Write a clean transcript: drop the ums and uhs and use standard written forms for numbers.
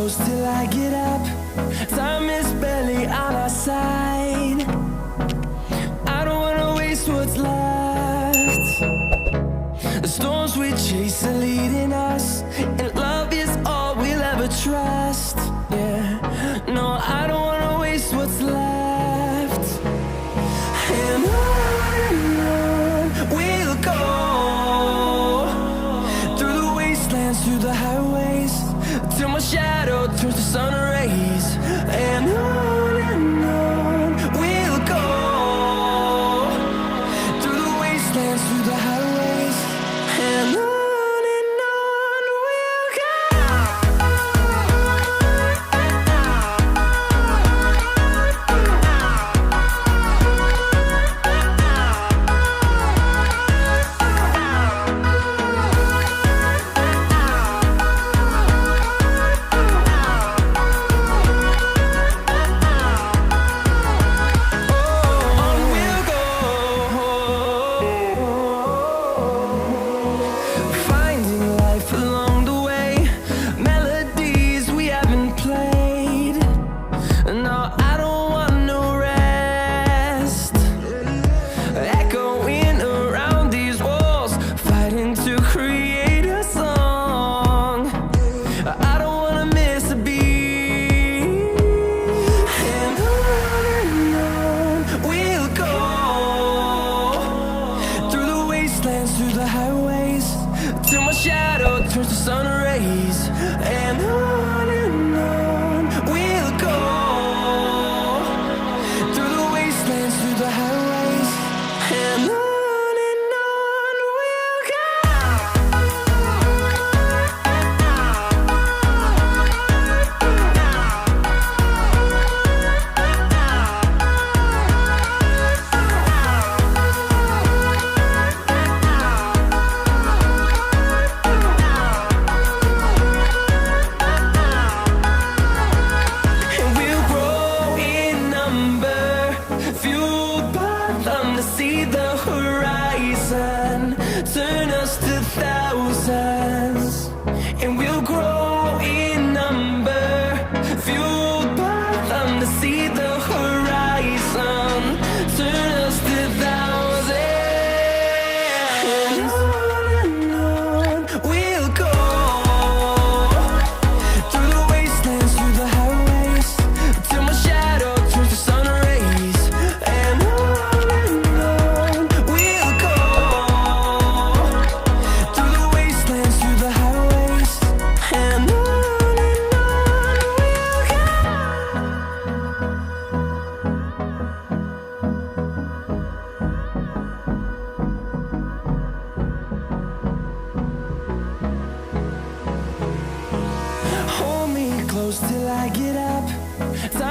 close till I get up. Time is barely on our side. I don't wanna waste what's left. The storms we chase are leading us, and love is all we'll ever trust. Yeah, no, I don't wanna waste what's left. And on we'll go, through the wastelands, through the highways, till my shadow turns to sun rays. And on we'll go, through the wastelands, through the highways, and on we'll go. Finding life along the way, melodies we haven't played. No, I don't want no rest. Echoing around these walls, fighting to create a song. I don't wanna miss a beat. And on we'll go, through the wastelands, through the highways, till my shadow turns to sun rays. And on we'll go, through the wastelands, through the highways, and on we'll go. And we'll grow in number, fueled by them to see the horizon, turn us to thousands. And we'll grow in number, fueled by them to see the horizon, turn us to thousands. And on we'll go, through the wastelands, through the highways, till my shadow turns to sun rays. And on we'll go, through the wastelands, through the highways, and on we'll go. Hold me close till I get up. Time